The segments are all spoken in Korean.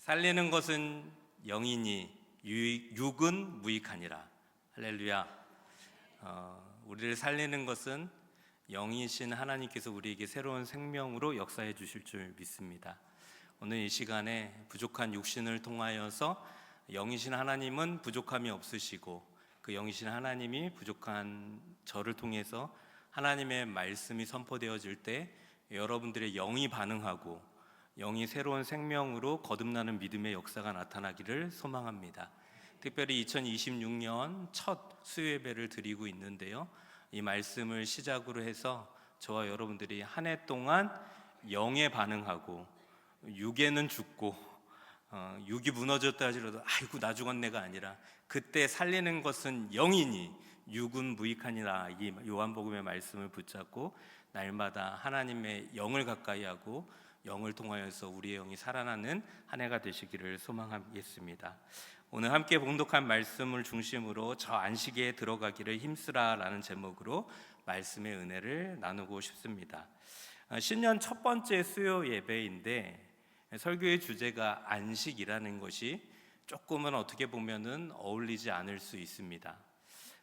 살리는 것은 영이니 육은 무익하니라. 할렐루야. 우리를 살리는 것은 영이신 하나님께서 우리에게 새로운 생명으로 역사해 주실 줄 믿습니다. 오늘 이 시간에 부족한 육신을 통하여서 영이신 하나님은 부족함이 없으시고 그 영이신 하나님이 부족한 저를 통해서 하나님의 말씀이 선포되어질 때 여러분들의 영이 반응하고 영이 새로운 생명으로 거듭나는 믿음의 역사가 나타나기를 소망합니다. 특별히 2026년 첫 수요예배를 드리고 있는데요, 이 말씀을 시작으로 해서 저와 여러분들이 한 해 동안 영에 반응하고 육에는 죽고 육이 무너졌다 하더라도 아이고 나 죽었네가 아니라 그때 살리는 것은 영이니 육은 무익하니라, 이 요한복음의 말씀을 붙잡고 날마다 하나님의 영을 가까이 하고 영을 통하여서 우리의 영이 살아나는 한 해가 되시기를 소망하겠습니다. 오늘 함께 봉독한 말씀을 중심으로 저 안식에 들어가기를 힘쓰라라는 제목으로 말씀의 은혜를 나누고 싶습니다. 신년 첫 번째 수요 예배인데 설교의 주제가 안식이라는 것이 조금은 어떻게 보면은 어울리지 않을 수 있습니다.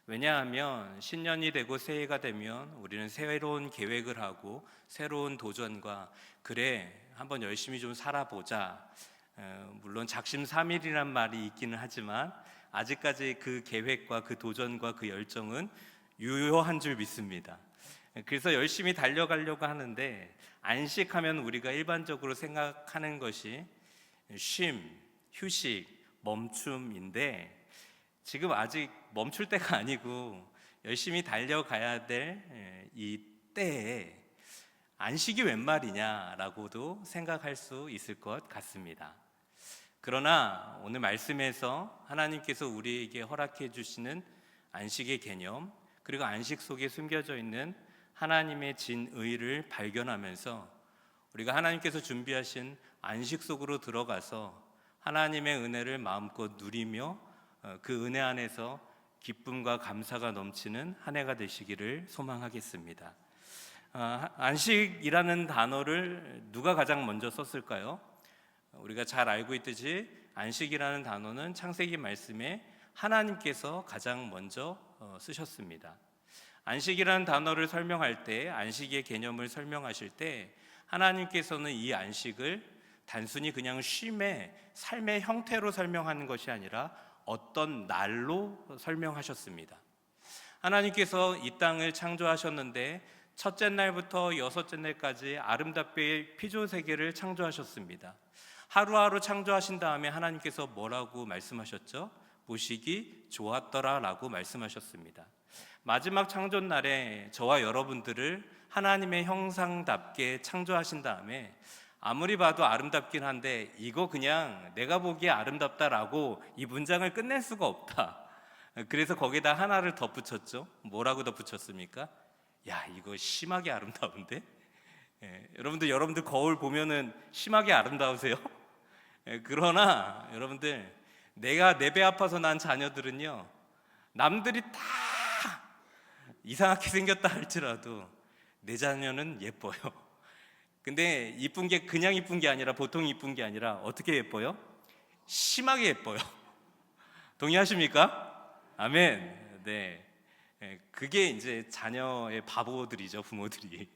왜냐하면 신년이 되고 새해가 되면 우리는 새로운 계획을 하고 새로운 도전과 그래 한번 열심히 좀 살아보자, 물론 작심삼일이란 말이 있기는 하지만 아직까지 그 계획과 그 도전과 그 열정은 유효한 줄 믿습니다. 그래서 열심히 달려가려고 하는데 안식하면 우리가 일반적으로 생각하는 것이 쉼, 휴식, 멈춤인데 지금 아직 멈출 때가 아니고 열심히 달려가야 될 이 때에 안식이 웬 말이냐라고도 생각할 수 있을 것 같습니다. 그러나 오늘 말씀에서 하나님께서 우리에게 허락해 주시는 안식의 개념, 그리고 안식 속에 숨겨져 있는 하나님의 진의를 발견하면서 우리가 하나님께서 준비하신 안식 속으로 들어가서 하나님의 은혜를 마음껏 누리며 그 은혜 안에서 기쁨과 감사가 넘치는 한 해가 되시기를 소망하겠습니다. 안식이라는 단어를 누가 가장 먼저 썼을까요? 우리가 잘 알고 있듯이 안식이라는 단어는 창세기 말씀에 하나님께서 가장 먼저 쓰셨습니다. 안식이라는 단어를 설명할 때, 안식의 개념을 설명하실 때 하나님께서는 이 안식을 단순히 그냥 쉼의 삶의 형태로 설명하는 것이 아니라 어떤 날로 설명하셨습니다. 하나님께서 이 땅을 창조하셨는데 첫째 날부터 여섯째 날까지 아름답게 피조 세계를 창조하셨습니다. 하루하루 창조하신 다음에 하나님께서 뭐라고 말씀하셨죠? 보시기 좋았더라 라고 말씀하셨습니다. 마지막 창조날에 저와 여러분들을 하나님의 형상답게 창조하신 다음에 아무리 봐도 아름답긴 한데 이거 그냥 내가 보기에 아름답다라고 이 문장을 끝낼 수가 없다. 그래서 거기다 하나를 덧붙였죠. 뭐라고 덧붙였습니까? 야, 이거 심하게 아름다운데? 여러분들 거울 보면은 심하게 아름다우세요? 그러나 여러분들, 내가 내 배 아파서 난 자녀들은요, 남들이 다 이상하게 생겼다 할지라도 내 자녀는 예뻐요. 근데 이쁜 게 그냥 이쁜 게 아니라, 보통 이쁜 게 아니라 어떻게 예뻐요? 심하게 예뻐요. 동의하십니까? 아멘. 네. 그게 이제 자녀의 바보들이죠, 부모들이.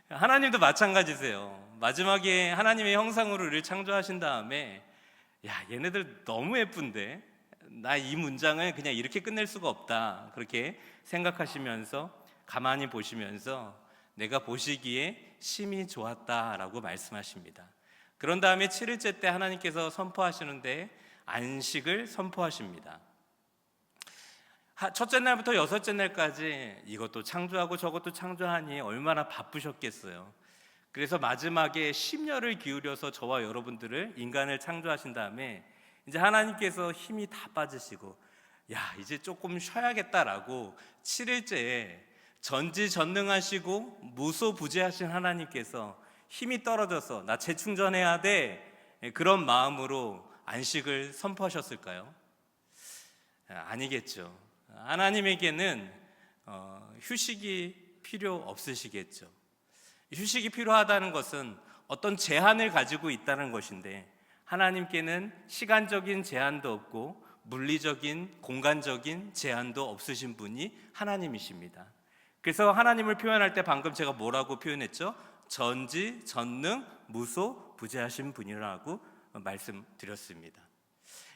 하나님도 마찬가지세요. 마지막에 하나님의 형상으로 우리를 창조하신 다음에 야, 얘네들 너무 예쁜데 나 이 문장을 그냥 이렇게 끝낼 수가 없다, 그렇게 생각하시면서 가만히 보시면서 내가 보시기에 심히 좋았다라고 말씀하십니다. 그런 다음에 7일째 때 하나님께서 선포하시는데 안식을 선포하십니다. 첫째 날부터 여섯째 날까지 이것도 창조하고 저것도 창조하니 얼마나 바쁘셨겠어요. 그래서 마지막에 심려를 기울여서 저와 여러분들을, 인간을 창조하신 다음에 이제 하나님께서 힘이 다 빠지시고 야, 이제 조금 쉬어야겠다라고 7일째에 전지전능하시고 무소부재하신 하나님께서 힘이 떨어져서 나 재충전해야 돼, 그런 마음으로 안식을 선포하셨을까요? 아니겠죠. 하나님에게는 휴식이 필요 없으시겠죠. 휴식이 필요하다는 것은 어떤 제한을 가지고 있다는 것인데 하나님께는 시간적인 제한도 없고 물리적인 공간적인 제한도 없으신 분이 하나님이십니다. 그래서 하나님을 표현할 때 방금 제가 뭐라고 표현했죠? 전지, 전능, 무소, 부재하신 분이라고 말씀드렸습니다.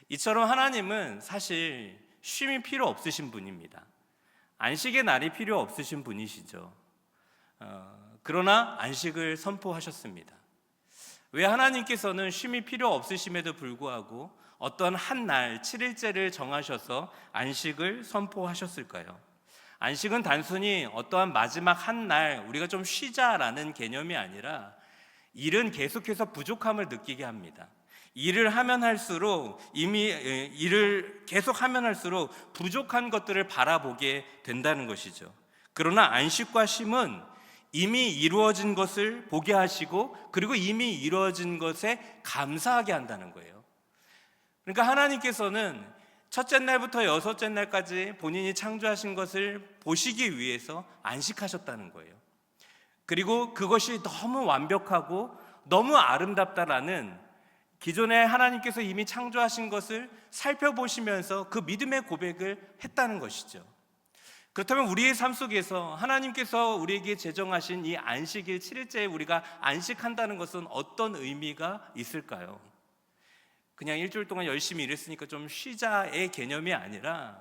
이처럼 하나님은 사실 쉼이 필요 없으신 분입니다. 안식의 날이 필요 없으신 분이시죠. 그러나 안식을 선포하셨습니다. 왜 하나님께서는 쉼이 필요 없으심에도 불구하고 어떤 한 날 7일째를 정하셔서 안식을 선포하셨을까요? 안식은 단순히 어떠한 마지막 한 날 우리가 좀 쉬자라는 개념이 아니라 일은 계속해서 부족함을 느끼게 합니다. 일을 하면 할수록 일을 계속 하면 할수록 부족한 것들을 바라보게 된다는 것이죠. 그러나 안식과 쉼은 이미 이루어진 것을 보게 하시고 그리고 이미 이루어진 것에 감사하게 한다는 거예요. 그러니까 하나님께서는 첫째 날부터 여섯째 날까지 본인이 창조하신 것을 보시기 위해서 안식하셨다는 거예요. 그리고 그것이 너무 완벽하고 너무 아름답다라는 기존에 하나님께서 이미 창조하신 것을 살펴보시면서 그 믿음의 고백을 했다는 것이죠. 그렇다면 우리의 삶 속에서 하나님께서 우리에게 제정하신 이 안식일 7일째에 우리가 안식한다는 것은 어떤 의미가 있을까요? 그냥 일주일 동안 열심히 일했으니까 좀 쉬자의 개념이 아니라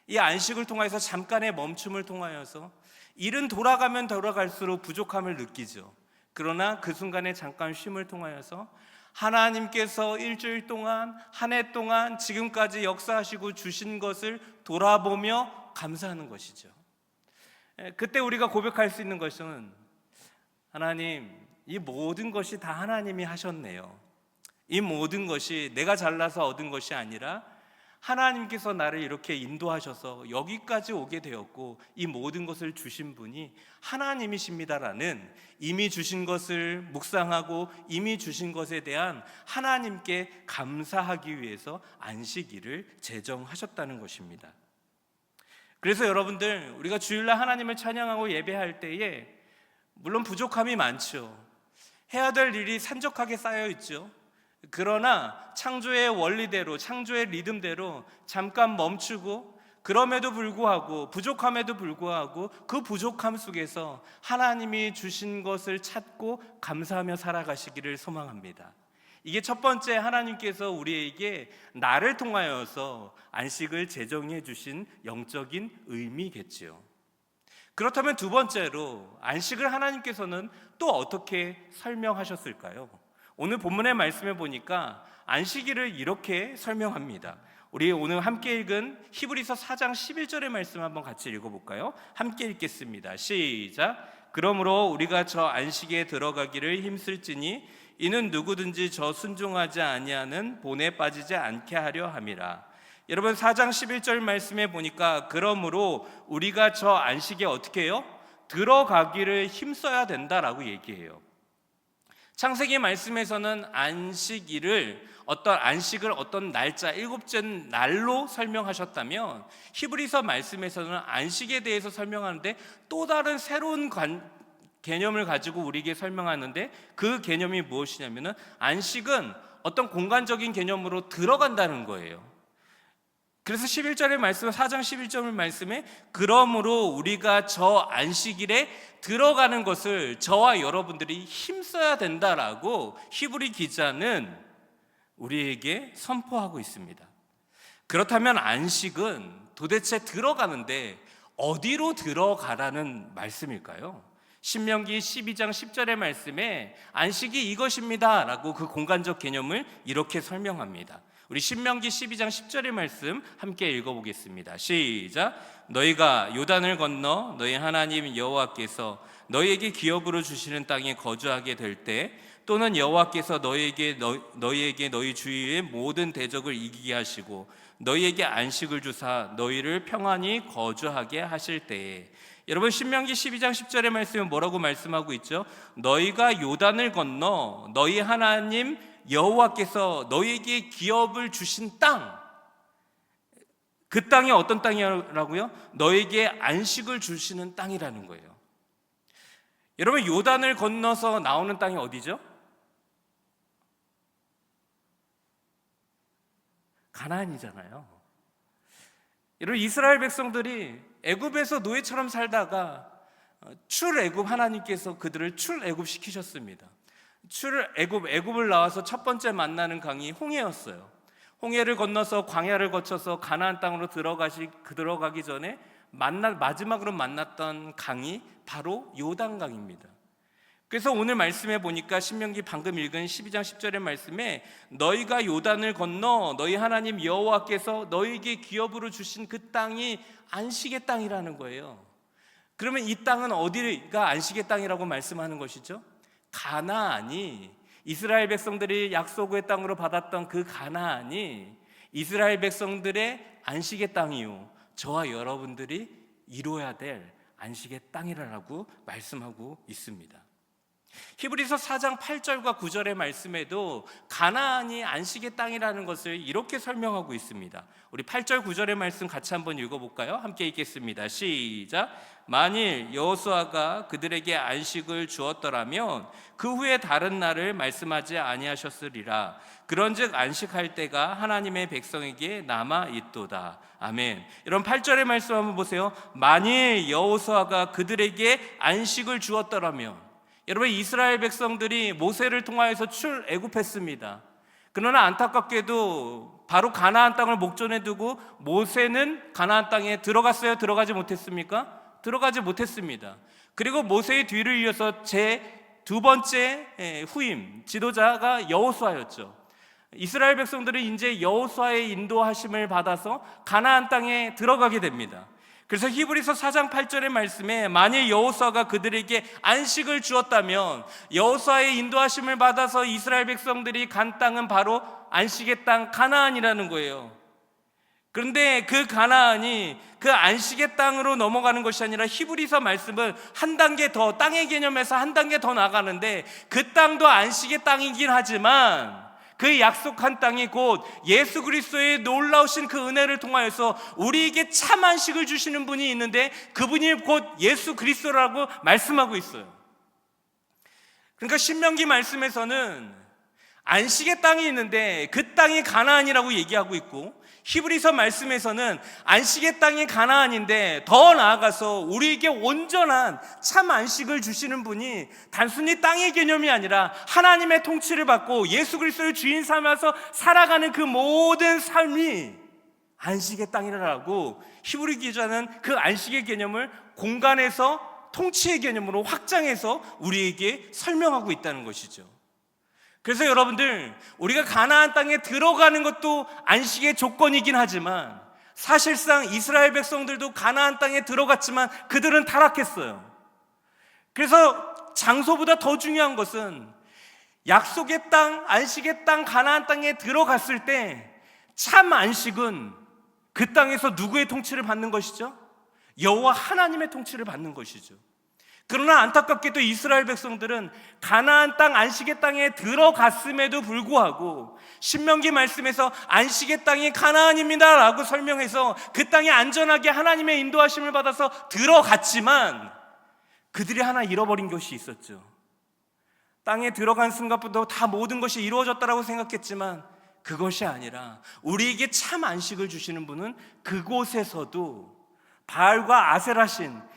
이 안식을 통해서 잠깐의 멈춤을 통하여서 일은 돌아가면 돌아갈수록 부족함을 느끼죠. 그러나 그 순간에 잠깐 쉼을 통하여서 하나님께서 일주일 동안 한 해 동안 지금까지 역사하시고 주신 것을 돌아보며 감사하는 것이죠. 그때 우리가 고백할 수 있는 것은 하나님, 이 모든 것이 다 하나님이 하셨네요. 이 모든 것이 내가 잘나서 얻은 것이 아니라 하나님께서 나를 이렇게 인도하셔서 여기까지 오게 되었고 이 모든 것을 주신 분이 하나님이십니다라는 이미 주신 것을 묵상하고 이미 주신 것에 대한 하나님께 감사하기 위해서 안식일을 제정하셨다는 것입니다. 그래서 여러분들, 우리가 주일날 하나님을 찬양하고 예배할 때에 물론 부족함이 많죠. 해야 될 일이 산적하게 쌓여 있죠. 그러나 창조의 원리대로, 창조의 리듬대로 잠깐 멈추고 그럼에도 불구하고 부족함에도 불구하고 그 부족함 속에서 하나님이 주신 것을 찾고 감사하며 살아가시기를 소망합니다. 이게 첫 번째 하나님께서 우리에게 나를 통하여서 안식을 제정해 주신 영적인 의미겠지요. 그렇다면 두 번째로 안식을 하나님께서는 또 어떻게 설명하셨을까요? 오늘 본문의 말씀에 보니까 안식일을 이렇게 설명합니다. 우리 오늘 함께 읽은 히브리서 4장 11절의 말씀 한번 같이 읽어볼까요? 함께 읽겠습니다. 시작. 그러므로 우리가 저 안식에 들어가기를 힘쓸지니 이는 누구든지 저 순종하지 아니하는 본에 빠지지 않게 하려 함이라. 여러분 4장 11절 말씀에 보니까 그러므로 우리가 저 안식에 어떻게 해요? 들어가기를 힘써야 된다라고 얘기해요. 창세기 말씀에서는 안식일을 어떤 날짜, 일곱째 날로 설명하셨다면 히브리서 말씀에서는 안식에 대해서 설명하는데 또 다른 새로운 개념을 가지고 우리에게 설명하는데 그 개념이 무엇이냐면은 안식은 어떤 공간적인 개념으로 들어간다는 거예요. 그래서 11절의 말씀, 4장 11절 말씀에 그러므로 우리가 저 안식일에 들어가는 것을 저와 여러분들이 힘써야 된다라고 히브리 기자는 우리에게 선포하고 있습니다. 그렇다면 안식은 도대체 들어가는데 어디로 들어가라는 말씀일까요? 신명기 12장 10절의 말씀에 안식이 이것입니다 라고 그 공간적 개념을 이렇게 설명합니다. 우리 신명기 12장 10절의 말씀 함께 읽어보겠습니다. 시작. 너희가 요단을 건너 너희 하나님 여호와께서 너희에게 기업으로 주시는 땅에 거주하게 될 때 또는 여호와께서 너희에게 너희 주위의 모든 대적을 이기게 하시고 너희에게 안식을 주사 너희를 평안히 거주하게 하실 때에. 여러분 신명기 12장 10절의 말씀은 뭐라고 말씀하고 있죠? 너희가 요단을 건너 너희 하나님 여호와께서 너희에게 기업을 주신 땅, 그 땅이 어떤 땅이라고요? 너희에게 안식을 주시는 땅이라는 거예요. 여러분 요단을 건너서 나오는 땅이 어디죠? 가나안이잖아요. 여러분, 이스라엘 백성들이 애굽에서 노예처럼 살다가 출애굽, 하나님께서 그들을 출애굽시키셨습니다. 애굽을 나와서 첫 번째 만나는 강이 홍해였어요. 홍해를 건너서 광야를 거쳐서 가나안 땅으로 들어가기 전에 마지막으로 만났던 강이 바로 요단강입니다. 그래서 오늘 말씀해 보니까 신명기 방금 읽은 12장 10절의 말씀에 너희가 요단을 건너 너희 하나님 여호와께서 너희에게 기업으로 주신 그 땅이 안식의 땅이라는 거예요. 그러면 이 땅은 어디가 안식의 땅이라고 말씀하는 것이죠? 가나안이, 이스라엘 백성들이 약속의 땅으로 받았던 그 가나안이 이스라엘 백성들의 안식의 땅이요, 저와 여러분들이 이루어야 될 안식의 땅이라고 말씀하고 있습니다. 히브리서 4장 8절과 9절의 말씀에도 가나안이 안식의 땅이라는 것을 이렇게 설명하고 있습니다. 우리 8절 9절의 말씀 같이 한번 읽어볼까요? 함께 읽겠습니다. 시작. 만일 여호수아가 그들에게 안식을 주었더라면 그 후에 다른 날을 말씀하지 아니하셨으리라. 그런즉 안식할 때가 하나님의 백성에게 남아 있도다. 아멘. 이런 8절의 말씀 한번 보세요. 만일 여호수아가 그들에게 안식을 주었더라면, 여러분, 이스라엘 백성들이 모세를 통하여서 출애굽했습니다. 그러나 안타깝게도 바로 가나안 땅을 목전에 두고 모세는 가나안 땅에 들어갔어요? 들어가지 못했습니까? 들어가지 못했습니다. 그리고 모세의 뒤를 이어서 제 두 번째 후임 지도자가 여호수아였죠. 이스라엘 백성들은 이제 여호수아의 인도하심을 받아서 가나안 땅에 들어가게 됩니다. 그래서 히브리서 4장 8절의 말씀에 만일 여호수아가 그들에게 안식을 주었다면, 여호수아의 인도하심을 받아서 이스라엘 백성들이 간 땅은 바로 안식의 땅 가나안이라는 거예요. 그런데 그 가나안이 그 안식의 땅으로 넘어가는 것이 아니라 히브리서 말씀은 한 단계 더, 땅의 개념에서 한 단계 더 나가는데, 그 땅도 안식의 땅이긴 하지만 그 약속한 땅이 곧 예수 그리스도의 놀라우신 그 은혜를 통하여서 우리에게 참 안식을 주시는 분이 있는데, 그분이 곧 예수 그리스도라고 말씀하고 있어요. 그러니까 신명기 말씀에서는 안식의 땅이 있는데 그 땅이 가나안이라고 얘기하고 있고, 히브리서 말씀에서는 안식의 땅이 가나안인데 더 나아가서 우리에게 온전한 참 안식을 주시는 분이 단순히 땅의 개념이 아니라 하나님의 통치를 받고 예수 그리스도를 주인 삼아서 살아가는 그 모든 삶이 안식의 땅이라고 히브리 기자는 그 안식의 개념을 공간에서 통치의 개념으로 확장해서 우리에게 설명하고 있다는 것이죠. 그래서 여러분들, 우리가 가나안 땅에 들어가는 것도 안식의 조건이긴 하지만 사실상 이스라엘 백성들도 가나안 땅에 들어갔지만 그들은 타락했어요. 그래서 장소보다 더 중요한 것은 약속의 땅, 안식의 땅, 가나안 땅에 들어갔을 때 참 안식은 그 땅에서 누구의 통치를 받는 것이죠? 여호와 하나님의 통치를 받는 것이죠. 그러나 안타깝게도 이스라엘 백성들은 가나안 땅, 안식의 땅에 들어갔음에도 불구하고 신명기 말씀에서 안식의 땅이 가나안입니다 라고 설명해서 그 땅에 안전하게 하나님의 인도하심을 받아서 들어갔지만 그들이 하나 잃어버린 것이 있었죠. 땅에 들어간 순간부터 다 모든 것이 이루어졌다고 생각했지만 그것이 아니라 우리에게 참 안식을 주시는 분은 그곳에서도 바알과 아세라신,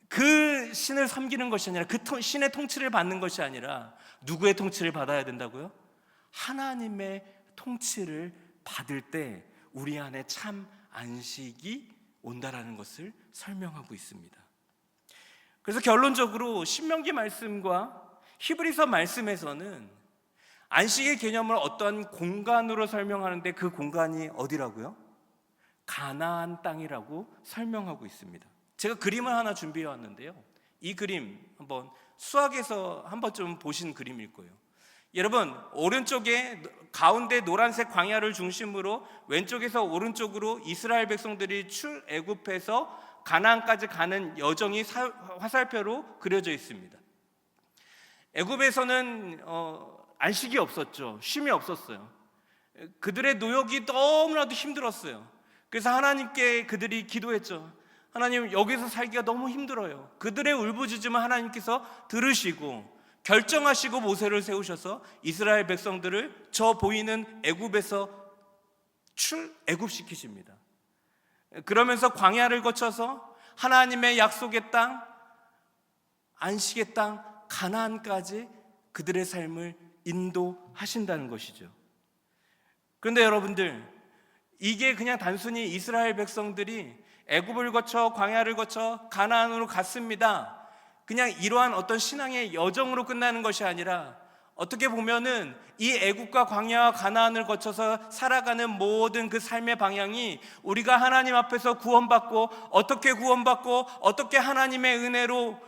그 신을 섬기는 것이 아니라 그 신의 통치를 받는 것이 아니라 누구의 통치를 받아야 된다고요? 하나님의 통치를 받을 때 우리 안에 참 안식이 온다라는 것을 설명하고 있습니다. 그래서 결론적으로 신명기 말씀과 히브리서 말씀에서는 안식의 개념을 어떤 공간으로 설명하는데 그 공간이 어디라고요? 가나안 땅이라고 설명하고 있습니다. 제가 그림을 하나 준비해 왔는데요, 이 그림 한번 수학에서 한 번쯤 보신 그림일 거예요. 여러분, 오른쪽에 가운데 노란색 광야를 중심으로 왼쪽에서 오른쪽으로 이스라엘 백성들이 출애굽해서 가나안까지 가는 여정이 화살표로 그려져 있습니다. 애굽에서는 안식이 없었죠. 쉼이 없었어요. 그들의 노역이 너무나도 힘들었어요. 그래서 하나님께 그들이 기도했죠. 하나님, 여기서 살기가 너무 힘들어요. 그들의 울부짖음을 하나님께서 들으시고 결정하시고 모세를 세우셔서 이스라엘 백성들을 저 보이는 애굽에서 출애굽시키십니다. 그러면서 광야를 거쳐서 하나님의 약속의 땅, 안식의 땅 가나안까지 그들의 삶을 인도하신다는 것이죠. 그런데 여러분들, 이게 그냥 단순히 이스라엘 백성들이 애굽을 거쳐 광야를 거쳐 가나안으로 갔습니다, 그냥 이러한 어떤 신앙의 여정으로 끝나는 것이 아니라, 어떻게 보면은 이 애굽과 광야와 가나안을 거쳐서 살아가는 모든 그 삶의 방향이 우리가 하나님 앞에서 구원받고 어떻게 하나님의 은혜로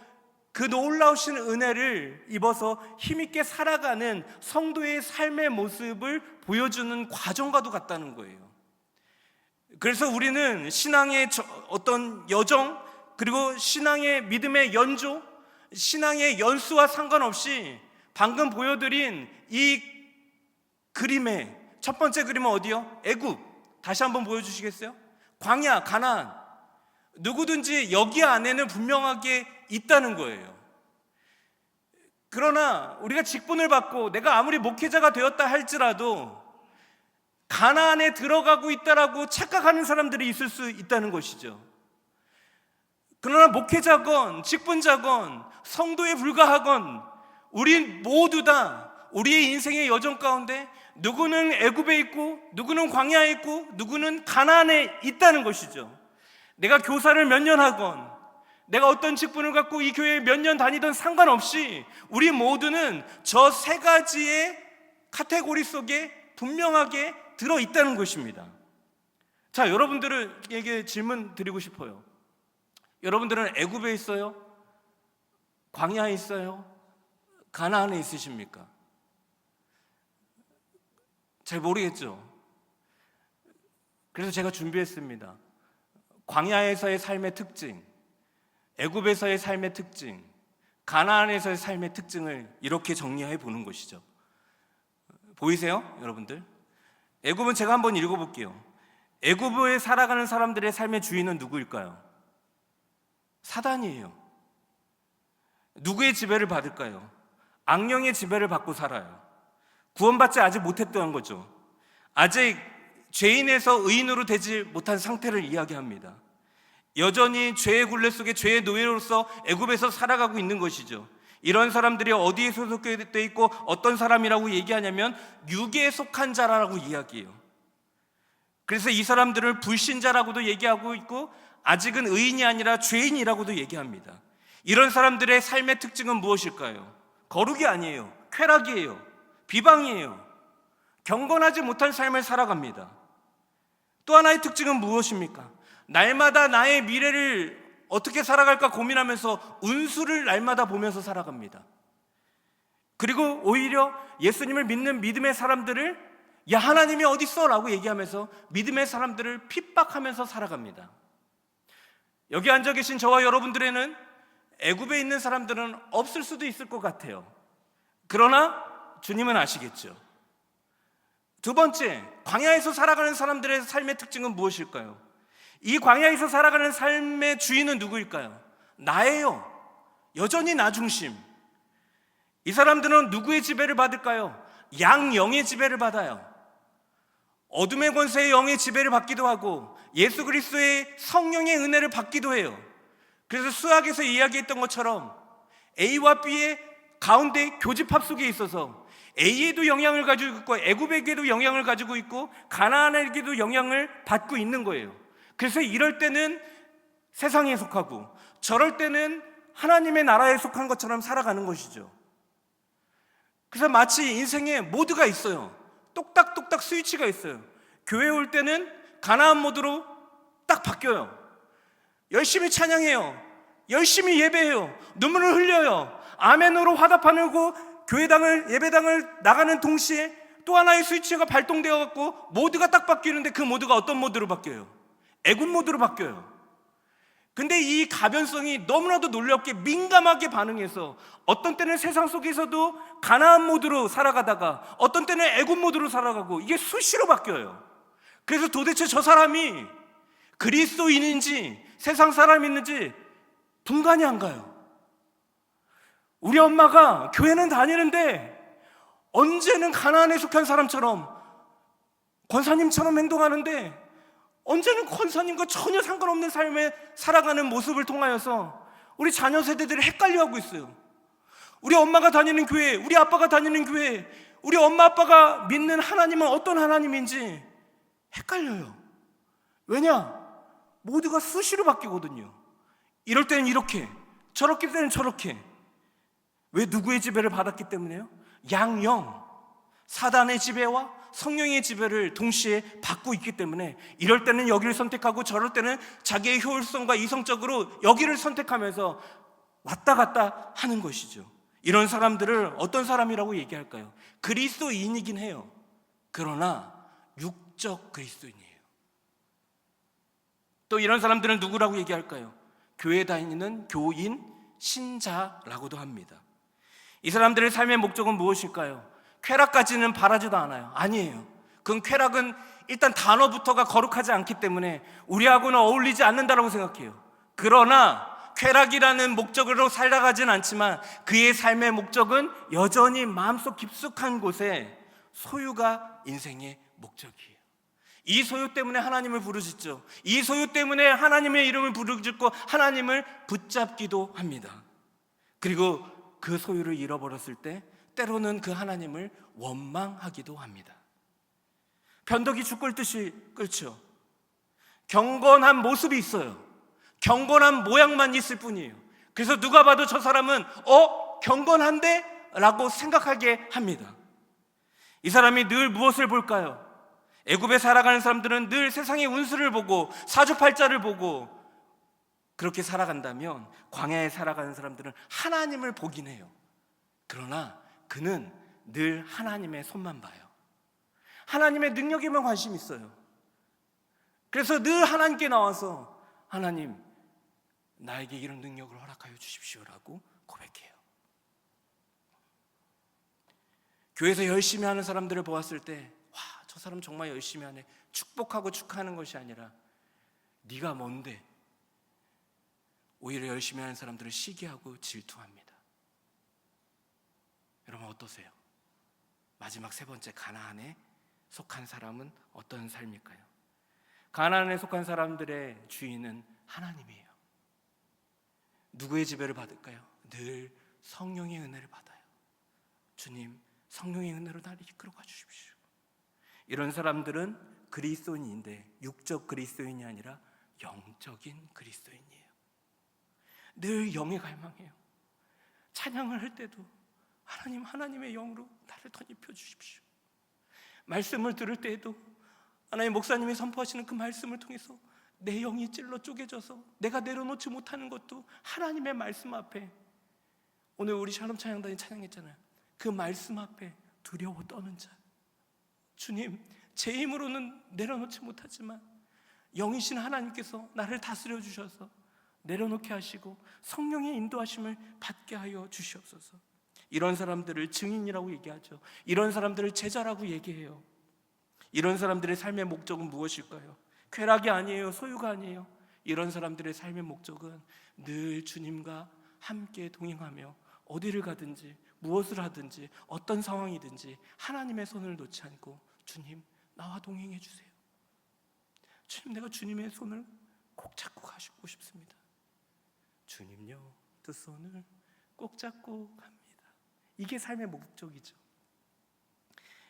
그 놀라우신 은혜를 입어서 힘있게 살아가는 성도의 삶의 모습을 보여주는 과정과도 같다는 거예요. 그래서 우리는 신앙의 어떤 여정, 그리고 신앙의 믿음의 연조, 신앙의 연수와 상관없이 방금 보여드린 이 그림의 첫 번째 그림은 어디요? 애굽. 다시 한번 보여주시겠어요? 광야, 가나안. 누구든지 여기 안에는 분명하게 있다는 거예요. 그러나 우리가 직분을 받고 내가 아무리 목회자가 되었다 할지라도 가나안에 들어가고 있다라고 착각하는 사람들이 있을 수 있다는 것이죠. 그러나 목회자건 직분자건 성도에 불과하건 우리 모두 다 우리의 인생의 여정 가운데 누구는 애굽에 있고 누구는 광야에 있고 누구는 가나안에 있다는 것이죠. 내가 교사를 몇 년 하건 내가 어떤 직분을 갖고 이 교회에 몇 년 다니든 상관없이 우리 모두는 저 세 가지의 카테고리 속에 분명하게 들어있다는 것입니다. 자, 여러분들에게 질문 드리고 싶어요. 여러분들은 애굽에 있어요? 광야에 있어요? 가나안에 있으십니까? 잘 모르겠죠? 그래서 제가 준비했습니다. 광야에서의 삶의 특징, 애굽에서의 삶의 특징, 가나안에서의 삶의 특징을 이렇게 정리해 보는 것이죠. 보이세요, 여러분들? 애굽은 제가 한번 읽어볼게요. 애굽에 살아가는 사람들의 삶의 주인은 누구일까요? 사단이에요. 누구의 지배를 받을까요? 악령의 지배를 받고 살아요. 구원받지 아직 못했던 거죠. 아직 죄인에서 의인으로 되지 못한 상태를 이야기합니다. 여전히 죄의 굴레 속에 죄의 노예로서 애굽에서 살아가고 있는 것이죠. 이런 사람들이 어디에 소속되어 있고 어떤 사람이라고 얘기하냐면 육에 속한 자라고 이야기해요. 그래서 이 사람들을 불신자라고도 얘기하고 있고 아직은 의인이 아니라 죄인이라고도 얘기합니다. 이런 사람들의 삶의 특징은 무엇일까요? 거룩이 아니에요. 쾌락이에요. 비방이에요. 경건하지 못한 삶을 살아갑니다. 또 하나의 특징은 무엇입니까? 날마다 나의 미래를 어떻게 살아갈까 고민하면서 운수를 날마다 보면서 살아갑니다. 그리고 오히려 예수님을 믿는 믿음의 사람들을 야, 하나님이 어디 있어? 라고 얘기하면서 믿음의 사람들을 핍박하면서 살아갑니다. 여기 앉아 계신 저와 여러분들에는 애굽에 있는 사람들은 없을 수도 있을 것 같아요. 그러나 주님은 아시겠죠. 두 번째, 광야에서 살아가는 사람들의 삶의 특징은 무엇일까요? 이 광야에서 살아가는 삶의 주인은 누구일까요? 나예요. 여전히 나 중심. 이 사람들은 누구의 지배를 받을까요? 양영의 지배를 받아요. 어둠의 권세의 영의 지배를 받기도 하고 예수 그리스도의 성령의 은혜를 받기도 해요. 그래서 수학에서 이야기했던 것처럼 A와 B의 가운데 교집합 속에 있어서 A에도 영향을 가지고 있고 애굽에게도 영향을 가지고 있고 가나안에게도 영향을 받고 있는 거예요. 그래서 이럴 때는 세상에 속하고 저럴 때는 하나님의 나라에 속한 것처럼 살아가는 것이죠. 그래서 마치 인생에 모드가 있어요. 똑딱똑딱 스위치가 있어요. 교회 올 때는 가나안 모드로 딱 바뀌어요. 열심히 찬양해요. 열심히 예배해요. 눈물을 흘려요. 아멘으로 화답하고 교회당을 예배당을 나가는 동시에 또 하나의 스위치가 발동되어 갖고 모드가 딱 바뀌는데 그 모드가 어떤 모드로 바뀌어요? 애굽 모드로 바뀌어요. 근데 이 가변성이 너무나도 놀랍게 민감하게 반응해서 어떤 때는 세상 속에서도 가나안 모드로 살아가다가 어떤 때는 애굽 모드로 살아가고 이게 수시로 바뀌어요. 그래서 도대체 저 사람이 그리스도인인지 세상 사람인지 분간이 안 가요. 우리 엄마가 교회는 다니는데 언제는 가나안에 속한 사람처럼 권사님처럼 행동하는데 언제는 권사님과 전혀 상관없는 삶에 살아가는 모습을 통하여서 우리 자녀 세대들이 헷갈려하고 있어요. 우리 엄마가 다니는 교회, 우리 아빠가 다니는 교회, 우리 엄마 아빠가 믿는 하나님은 어떤 하나님인지 헷갈려요. 왜냐? 모두가 수시로 바뀌거든요. 이럴 때는 이렇게, 저렇게 때는 저렇게. 왜? 누구의 지배를 받았기 때문에요? 양영, 사단의 지배와 성령의 지배를 동시에 받고 있기 때문에 이럴 때는 여기를 선택하고 저럴 때는 자기의 효율성과 이성적으로 여기를 선택하면서 왔다 갔다 하는 것이죠. 이런 사람들을 어떤 사람이라고 얘기할까요? 그리스도인이긴 해요. 그러나 육적 그리스도인이에요. 또 이런 사람들은 누구라고 얘기할까요? 교회 다니는 교인, 신자라고도 합니다. 이 사람들의 삶의 목적은 무엇일까요? 쾌락까지는 바라지도 않아요. 아니에요. 그건 쾌락은 일단 단어부터가 거룩하지 않기 때문에 우리하고는 어울리지 않는다고 생각해요. 그러나 쾌락이라는 목적으로 살아가진 않지만 그의 삶의 목적은 여전히 마음속 깊숙한 곳에 소유가 인생의 목적이에요. 이 소유 때문에 하나님을 부르짖죠. 이 소유 때문에 하나님의 이름을 부르짖고 하나님을 붙잡기도 합니다. 그리고 그 소유를 잃어버렸을 때 때로는 그 하나님을 원망하기도 합니다. 변덕이 죽 끓듯이 끓죠. 경건한 모습이 있어요. 경건한 모양만 있을 뿐이에요. 그래서 누가 봐도 저 사람은 경건한데? 라고 생각하게 합니다. 이 사람이 늘 무엇을 볼까요? 애굽에 살아가는 사람들은 늘 세상의 운수를 보고 사주팔자를 보고 그렇게 살아간다면 광야에 살아가는 사람들은 하나님을 보긴 해요. 그러나 그는 늘 하나님의 손만 봐요. 하나님의 능력에만 관심이 있어요. 그래서 늘 하나님께 나와서 하나님, 나에게 이런 능력을 허락하여 주십시오라고 고백해요. 교회에서 열심히 하는 사람들을 보았을 때 와, 저 사람 정말 열심히 하네, 축복하고 축하하는 것이 아니라 네가 뭔데? 오히려 열심히 하는 사람들을 시기하고 질투합니다. 여러분 어떠세요? 마지막 세 번째, 가나안에 속한 사람은 어떤 삶일까요? 가나안에 속한 사람들의 주인은 하나님이에요. 누구의 지배를 받을까요? 늘 성령의 은혜를 받아요. 주님, 성령의 은혜로 나를 이끌어가 주십시오. 이런 사람들은 그리스도인인데 육적 그리스도인이 아니라 영적인 그리스도인이에요. 늘 영에 갈망해요. 찬양을 할 때도 하나님, 하나님의 영으로 나를 덧입혀 주십시오. 말씀을 들을 때에도 하나님, 목사님이 선포하시는 그 말씀을 통해서 내 영이 찔러 쪼개져서 내가 내려놓지 못하는 것도 하나님의 말씀 앞에, 오늘 우리 샬롬 찬양단이 찬양했잖아요. 그 말씀 앞에 두려워 떠는 자, 주님, 제 힘으로는 내려놓지 못하지만 영이신 하나님께서 나를 다스려 주셔서 내려놓게 하시고 성령의 인도하심을 받게 하여 주시옵소서. 이런 사람들을 증인이라고 얘기하죠. 이런 사람들을 제자라고 얘기해요. 이런 사람들의 삶의 목적은 무엇일까요? 쾌락이 아니에요. 소유가 아니에요. 이런 사람들의 삶의 목적은 늘 주님과 함께 동행하며 어디를 가든지 무엇을 하든지 어떤 상황이든지 하나님의 손을 놓지 않고 주님, 나와 동행해 주세요. 주님, 내가 주님의 손을 꼭 잡고 가시고 싶습니다. 주님요, 두 손을 꼭 잡고 갑니다. 이게 삶의 목적이죠.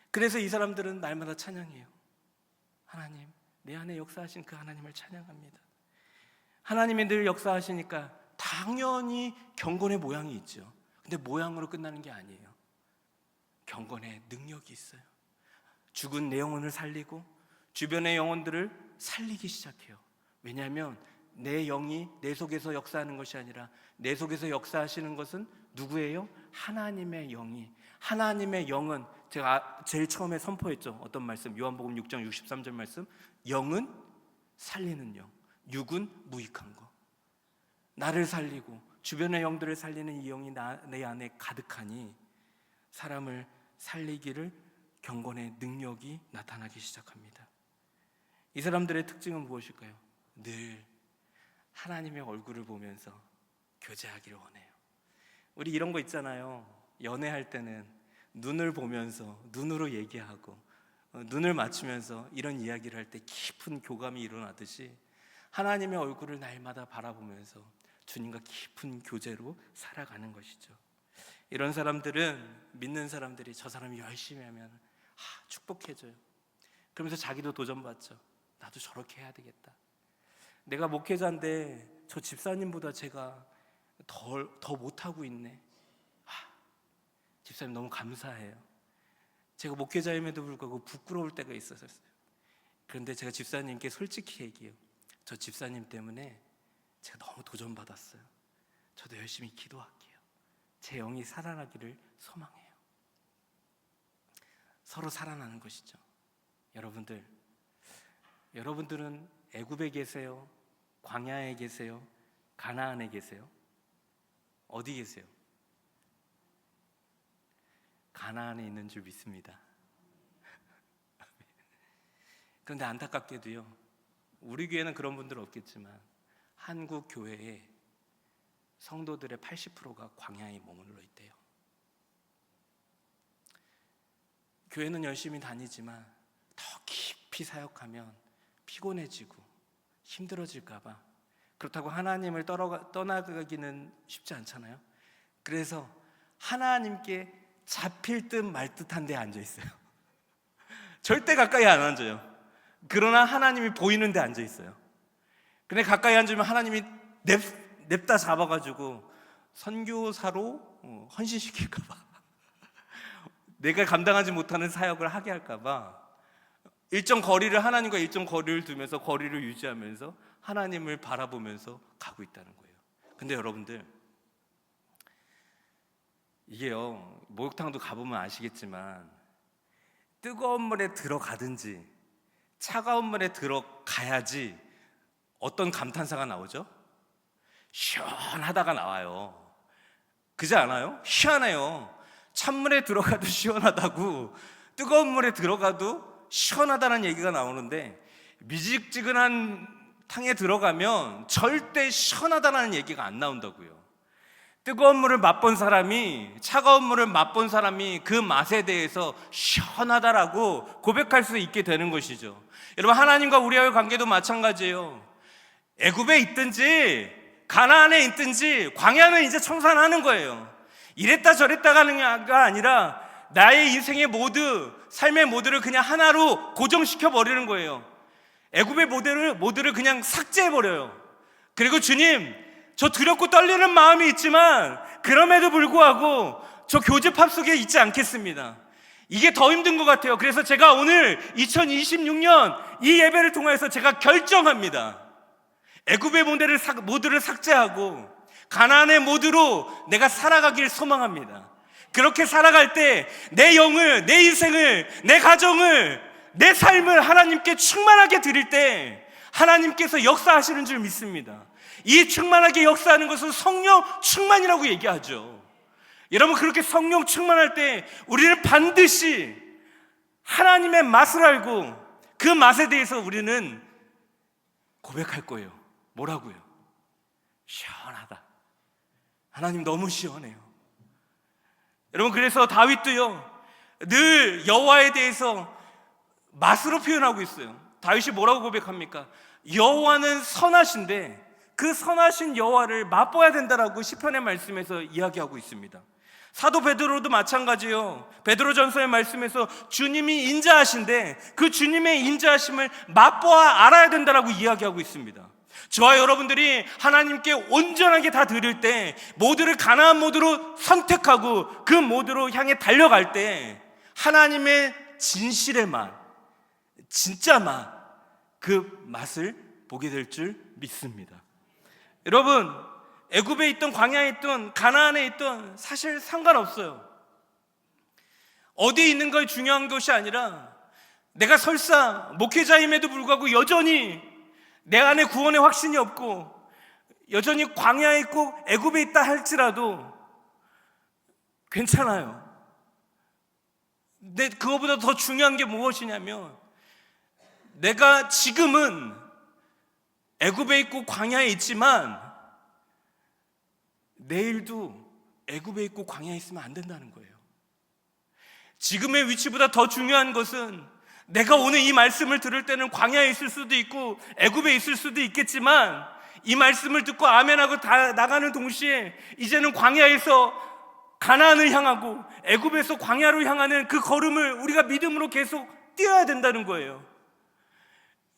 그래서 이 사람들은 날마다 찬양해요. 하나님, 내 안에 역사하신 그 하나님을 찬양합니다. 하나님이 늘 역사하시니까 당연히 경건의 모양이 있죠. 근데 모양으로 끝나는 게 아니에요. 경건의 능력이 있어요. 죽은 내 영혼을 살리고 주변의 영혼들을 살리기 시작해요. 왜냐하면 내 영이 내 속에서 역사하는 것이 아니라 내 속에서 역사하시는 것은 누구예요? 하나님의 영이. 하나님의 영은 제가 제일 처음에 선포했죠. 어떤 말씀? 요한복음 6장 63절 말씀. 영은 살리는 영, 육은 무익한 거. 나를 살리고 주변의 영들을 살리는 이 영이 내 안에 가득하니 사람을 살리기를 경건의 능력이 나타나기 시작합니다. 이 사람들의 특징은 무엇일까요? 늘 하나님의 얼굴을 보면서 교제하기를 원해요. 우리 이런 거 있잖아요. 연애할 때는 눈을 보면서 눈으로 얘기하고 눈을 맞추면서 이런 이야기를 할 때 깊은 교감이 일어나듯이 하나님의 얼굴을 날마다 바라보면서 주님과 깊은 교제로 살아가는 것이죠. 이런 사람들은, 믿는 사람들이 저 사람이 열심히 하면 축복해줘요. 그러면서 자기도 도전받죠. 나도 저렇게 해야 되겠다. 내가 목회자인데 저 집사님보다 제가 더 못하고 있네. 집사님 너무 감사해요. 제가 목회자임에도 불구하고 부끄러울 때가 있었어요. 그런데 제가 집사님께 솔직히 얘기해요. 저 집사님 때문에 제가 너무 도전받았어요. 저도 열심히 기도할게요. 제 영이 살아나기를 소망해요. 서로 살아나는 것이죠. 여러분들은 애굽에 계세요? 광야에 계세요? 가나안에 계세요? 어디 계세요? 가나안에 있는 줄 믿습니다. 그런데 안타깝게도요, 우리 교회는 그런 분들은 없겠지만 한국 교회의 성도들의 80%가 광야에 머물러 있대요. 교회는 열심히 다니지만 더 깊이 사역하면 피곤해지고 힘들어질까 봐, 그렇다고 하나님을 떠나가기는 쉽지 않잖아요. 그래서 하나님께 잡힐 듯 말 듯한 데 앉아 있어요. 절대 가까이 안 앉아요. 그러나 하나님이 보이는 데 앉아 있어요. 근데 가까이 앉으면 하나님이 냅다 잡아가지고 선교사로 헌신시킬까 봐, 내가 감당하지 못하는 사역을 하게 할까 봐 하나님과 일정 거리를 두면서 거리를 유지하면서 하나님을 바라보면서 가고 있다는 거예요. 근데 여러분들, 이게요, 목욕탕도 가보면 아시겠지만 뜨거운 물에 들어가든지 차가운 물에 들어가야지 어떤 감탄사가 나오죠? 시원하다가 나와요. 그지 않아요? 희한해요. 찬물에 들어가도 시원하다고 뜨거운 물에 들어가도 시원하다는 얘기가 나오는데, 미지근한 탕에 들어가면 절대 시원하다는 얘기가 안 나온다고요. 뜨거운 물을 맛본 사람이, 차가운 물을 맛본 사람이 그 맛에 대해서 시원하다라고 고백할 수 있게 되는 것이죠. 여러분, 하나님과 우리와의 관계도 마찬가지예요. 애굽에 있든지 가나안에 있든지 광야는 이제 청산하는 거예요. 이랬다 저랬다 하는 게 아니라 나의 인생의 삶의 모드를 그냥 하나로 고정시켜 버리는 거예요. 애굽의 모드를 그냥 삭제해 버려요. 그리고 주님, 저 두렵고 떨리는 마음이 있지만 그럼에도 불구하고 저 교집합 속에 있지 않겠습니다. 이게 더 힘든 것 같아요. 그래서 제가 오늘 2026년 이 예배를 통해서 제가 결정합니다. 애굽의 모드를 삭제하고 가나안의 모드로 내가 살아가길 소망합니다. 그렇게 살아갈 때 내 영을, 내 인생을, 내 가정을, 내 삶을 하나님께 충만하게 드릴 때 하나님께서 역사하시는 줄 믿습니다. 이 충만하게 역사하는 것은 성령 충만이라고 얘기하죠. 여러분, 그렇게 성령 충만할 때 우리는 반드시 하나님의 맛을 알고 그 맛에 대해서 우리는 고백할 거예요. 뭐라고요? 시원하다. 하나님 너무 시원해요. 여러분, 그래서 다윗도요, 늘 여호와에 대해서 맛으로 표현하고 있어요. 다윗이 뭐라고 고백합니까? 여호와는 선하신데 그 선하신 여호와를 맛보아야 된다라고 시편의 말씀에서 이야기하고 있습니다. 사도 베드로도 마찬가지예요. 베드로전서의 말씀에서 주님이 인자하신데 그 주님의 인자하심을 맛보아 알아야 된다라고 이야기하고 있습니다. 저와 여러분들이 하나님께 온전하게 다 드릴 때, 모두를 가나안 모드로 선택하고 그 모드로 향해 달려갈 때 하나님의 진실의 맛, 진짜 맛, 그 맛을 보게 될 줄 믿습니다. 여러분, 애굽에 있던 광야에 있던 가나안에 있던 사실 상관없어요. 어디에 있는 걸 중요한 것이 아니라, 내가 설사 목회자임에도 불구하고 여전히 내 안에 구원의 확신이 없고 여전히 광야에 있고 애굽에 있다 할지라도 괜찮아요. 근데 그거보다 더 중요한 게 무엇이냐면, 내가 지금은 애굽에 있고 광야에 있지만 내일도 애굽에 있고 광야에 있으면 안 된다는 거예요. 지금의 위치보다 더 중요한 것은 내가 오늘 이 말씀을 들을 때는 광야에 있을 수도 있고 애굽에 있을 수도 있겠지만 이 말씀을 듣고 아멘하고 다 나가는 동시에 이제는 광야에서 가나안을 향하고 애굽에서 광야로 향하는 그 걸음을 우리가 믿음으로 계속 뛰어야 된다는 거예요.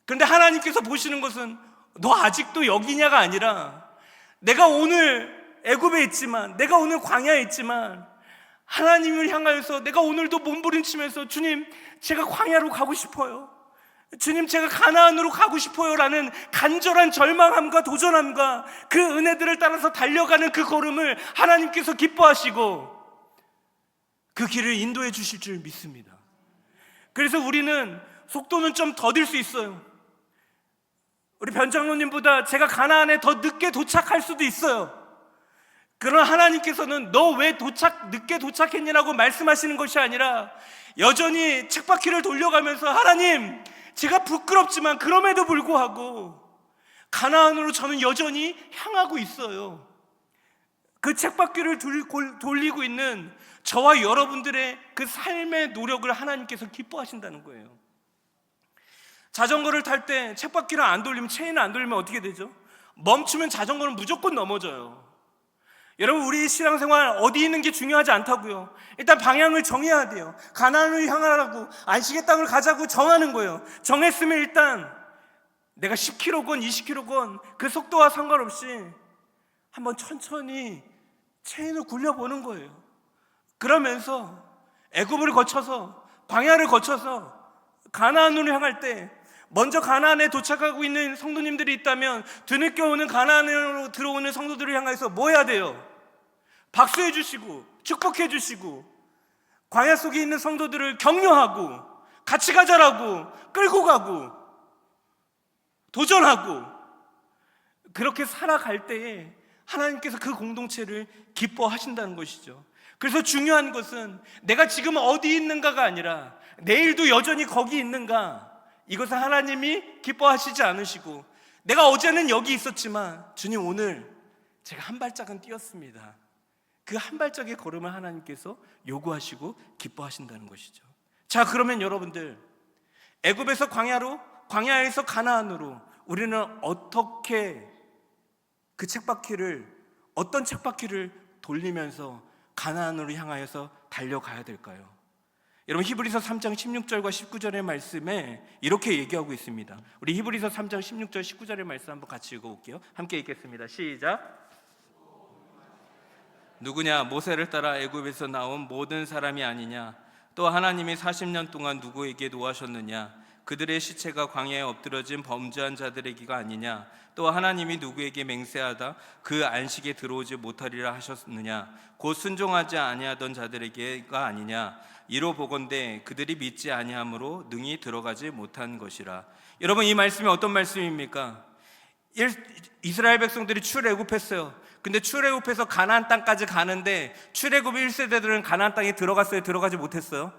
그런데 하나님께서 보시는 것은 너 아직도 여기냐가 아니라 내가 오늘 애굽에 있지만, 내가 오늘 광야에 있지만 하나님을 향하여서 내가 오늘도 몸부림치면서 주님 제가 광야로 가고 싶어요, 주님 제가 가나안으로 가고 싶어요 라는 간절한 절망함과 도전함과 그 은혜들을 따라서 달려가는 그 걸음을 하나님께서 기뻐하시고 그 길을 인도해 주실 줄 믿습니다. 그래서 우리는 속도는 좀 더딜 수 있어요. 우리 변장로님보다 제가 가나안에 더 늦게 도착할 수도 있어요. 그러나 하나님께서는 너 왜 늦게 도착했냐고 말씀하시는 것이 아니라 여전히 쳇바퀴를 돌려가면서 하나님 제가 부끄럽지만 그럼에도 불구하고 가나안으로 저는 여전히 향하고 있어요. 그 쳇바퀴를 돌리고 있는 저와 여러분들의 그 삶의 노력을 하나님께서 기뻐하신다는 거예요. 자전거를 탈 때 쳇바퀴를 안 돌리면, 체인을 안 돌리면 어떻게 되죠? 멈추면 자전거는 무조건 넘어져요. 여러분, 우리 신앙생활 어디 있는 게 중요하지 않다고요. 일단 방향을 정해야 돼요. 가나안을 향하라고, 안식의 땅을 가자고 정하는 거예요. 정했으면 일단 내가 10km건 20km건 그 속도와 상관없이 한번 천천히 체인을 굴려보는 거예요. 그러면서 애굽을 거쳐서 광야를 거쳐서 가나안으로 향할 때 먼저 가나안에 도착하고 있는 성도님들이 있다면 뒤늦게 오는 가나안으로 들어오는 성도들을 향해서 뭐 해야 돼요? 박수해 주시고 축복해 주시고 광야 속에 있는 성도들을 격려하고 같이 가자라고 끌고 가고 도전하고 그렇게 살아갈 때에 하나님께서 그 공동체를 기뻐하신다는 것이죠. 그래서 중요한 것은 내가 지금 어디 있는가가 아니라 내일도 여전히 거기 있는가, 이것을 하나님이 기뻐하시지 않으시고 내가 어제는 여기 있었지만 주님 오늘 제가 한 발짝은 뛰었습니다, 그 한 발짝의 걸음을 하나님께서 요구하시고 기뻐하신다는 것이죠. 자, 그러면 여러분들 애굽에서 광야로, 광야에서 가나안으로 우리는 어떻게 그 어떤 쳇바퀴를 돌리면서 가나안으로 향하여서 달려가야 될까요? 여러분, 히브리서 3장 16절과 19절의 말씀에 이렇게 얘기하고 있습니다. 우리 히브리서 3장 16절 19절의 말씀 한번 같이 읽어볼게요. 함께 읽겠습니다. 시작. 누구냐? 모세를 따라 애굽에서 나온 모든 사람이 아니냐? 또 하나님이 40년 동안 누구에게 노하셨느냐? 그들의 시체가 광야에 엎드러진 범죄한 자들에게가 아니냐? 또 하나님이 누구에게 맹세하다 그 안식에 들어오지 못하리라 하셨느냐? 곧 순종하지 아니하던 자들에게가 아니냐? 이로 보건대 그들이 믿지 아니함으로 능히 들어가지 못한 것이라. 여러분, 이 말씀이 어떤 말씀입니까? 이스라엘 백성들이 출애굽했어요. 근데 출애굽해서 가나안 땅까지 가는데 출애굽 1세대들은 가나안 땅에 들어갔어요? 들어가지 못했어요?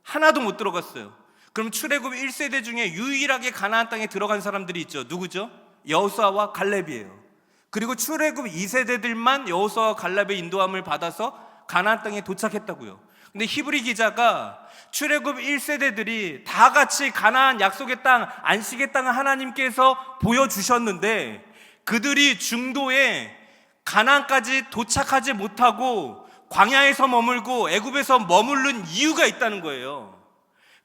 하나도 못 들어갔어요. 그럼 출애굽 1세대 중에 유일하게 가나안 땅에 들어간 사람들이 있죠. 누구죠? 여호수아와 갈렙이에요. 그리고 출애굽 2세대들만 여호수아와 갈렙의 인도함을 받아서 가나안 땅에 도착했다고요. 근데 히브리 기자가 출애굽 1세대들이 다 같이 가나안 약속의 땅, 안식의 땅을 하나님께서 보여주셨는데 그들이 중도에 가나안까지 도착하지 못하고 광야에서 머물고 애굽에서 머무른 이유가 있다는 거예요.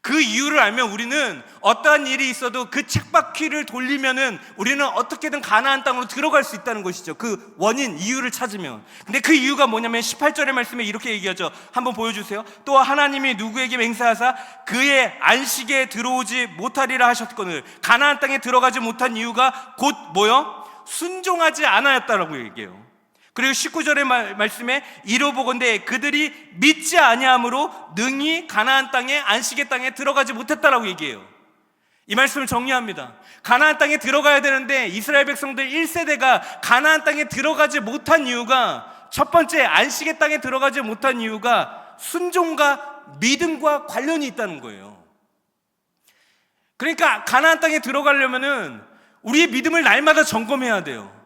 그 이유를 알면 우리는 어떠한 일이 있어도 그 쳇바퀴를 돌리면은 우리는 어떻게든 가나안 땅으로 들어갈 수 있다는 것이죠. 그 원인, 이유를 찾으면. 근데 그 이유가 뭐냐면 18절의 말씀에 이렇게 얘기하죠. 한번 보여주세요. 또 하나님이 누구에게 맹세하사 그의 안식에 들어오지 못하리라 하셨거늘. 가나안 땅에 들어가지 못한 이유가 곧 뭐요? 순종하지 않았다라고 얘기해요. 그리고 19절의 말씀에 이로 보건대 그들이 믿지 아니함으로 능히 가나안 땅에, 안식의 땅에 들어가지 못했다라고 얘기해요. 이 말씀을 정리합니다. 가나안 땅에 들어가야 되는데 이스라엘 백성들 1세대가 가나안 땅에 들어가지 못한 이유가, 첫 번째 안식의 땅에 들어가지 못한 이유가 순종과 믿음과 관련이 있다는 거예요. 그러니까 가나안 땅에 들어가려면은 우리의 믿음을 날마다 점검해야 돼요.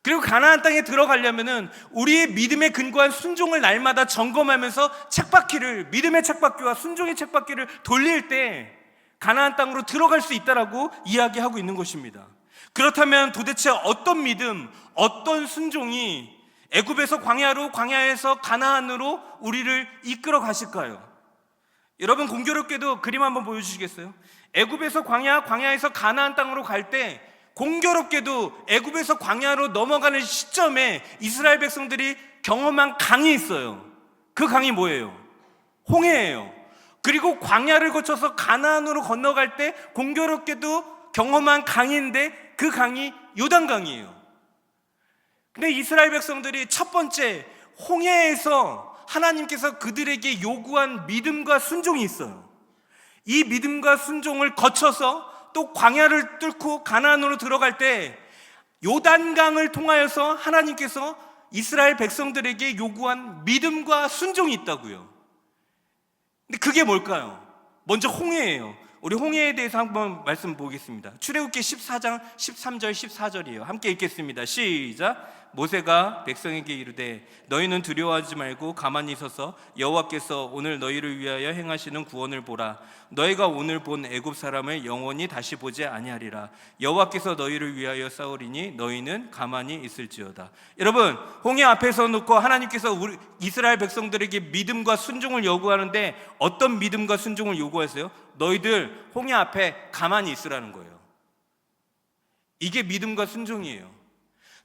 그리고 가나안 땅에 들어가려면은 우리의 믿음에 근거한 순종을 날마다 점검하면서 쳇바퀴를, 믿음의 쳇바퀴와 순종의 쳇바퀴를 돌릴 때 가나안 땅으로 들어갈 수 있다라고 이야기하고 있는 것입니다. 그렇다면 도대체 어떤 믿음, 어떤 순종이 애굽에서 광야로, 광야에서 가나안으로 우리를 이끌어 가실까요? 여러분, 공교롭게도 그림 한번 보여주시겠어요? 애굽에서 광야, 광야에서 가나안 땅으로 갈 때 공교롭게도 애굽에서 광야로 넘어가는 시점에 이스라엘 백성들이 경험한 강이 있어요. 그 강이 뭐예요? 홍해예요. 그리고 광야를 거쳐서 가나안으로 건너갈 때 공교롭게도 경험한 강인데 그 강이 요단강이에요. 근데 이스라엘 백성들이 첫 번째 홍해에서 하나님께서 그들에게 요구한 믿음과 순종이 있어요. 이 믿음과 순종을 거쳐서 또 광야를 뚫고 가나안으로 들어갈 때 요단강을 통하여서 하나님께서 이스라엘 백성들에게 요구한 믿음과 순종이 있다고요. 근데 그게 뭘까요? 먼저 홍해예요. 우리 홍해에 대해서 한번 말씀 보겠습니다. 출애굽기 14장 13절 14절이에요. 함께 읽겠습니다. 시작. 모세가 백성에게 이르되 너희는 두려워하지 말고 가만히 서서 여호와께서 오늘 너희를 위하여 행하시는 구원을 보라. 너희가 오늘 본 애굽 사람을 영원히 다시 보지 아니하리라. 여호와께서 너희를 위하여 싸우리니 너희는 가만히 있을지어다. 여러분, 홍해 앞에서 놓고 하나님께서 우리 이스라엘 백성들에게 믿음과 순종을 요구하는데 어떤 믿음과 순종을 요구하세요? 너희들 홍해 앞에 가만히 있으라는 거예요. 이게 믿음과 순종이에요.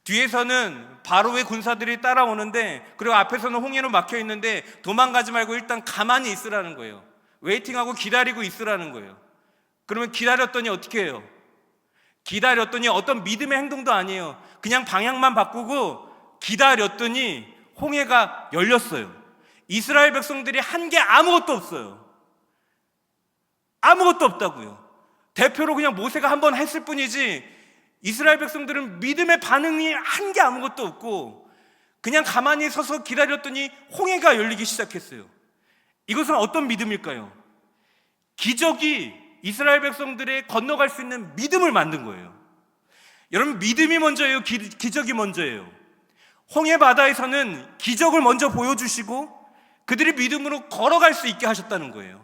뒤에서는 바로의 군사들이 따라오는데, 그리고 앞에서는 홍해로 막혀 있는데 도망가지 말고 일단 가만히 있으라는 거예요. 웨이팅하고 기다리고 있으라는 거예요. 그러면 기다렸더니 어떻게 해요? 기다렸더니 어떤 믿음의 행동도 아니에요. 그냥 방향만 바꾸고 기다렸더니 홍해가 열렸어요. 이스라엘 백성들이 한 게 아무것도 없어요. 아무것도 없다고요. 대표로 그냥 모세가 한번 했을 뿐이지 이스라엘 백성들은 믿음의 반응이 한 게 아무것도 없고 그냥 가만히 서서 기다렸더니 홍해가 열리기 시작했어요. 이것은 어떤 믿음일까요? 기적이 이스라엘 백성들의 건너갈 수 있는 믿음을 만든 거예요. 여러분, 믿음이 먼저예요? 기적이 먼저예요? 홍해 바다에서는 기적을 먼저 보여주시고 그들이 믿음으로 걸어갈 수 있게 하셨다는 거예요.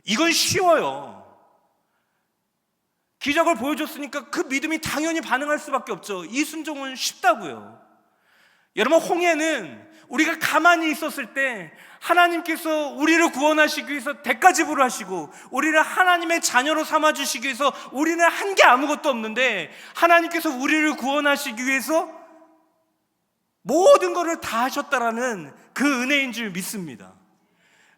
이건 쉬워요. 기적을 보여줬으니까 그 믿음이 당연히 반응할 수밖에 없죠. 이 순종은 쉽다고요. 여러분, 홍해는 우리가 가만히 있었을 때 하나님께서 우리를 구원하시기 위해서 대가 지불하시고 우리를 하나님의 자녀로 삼아주시기 위해서 우리는 한 게 아무것도 없는데 하나님께서 우리를 구원하시기 위해서 모든 것을 다 하셨다라는 그 은혜인 줄 믿습니다.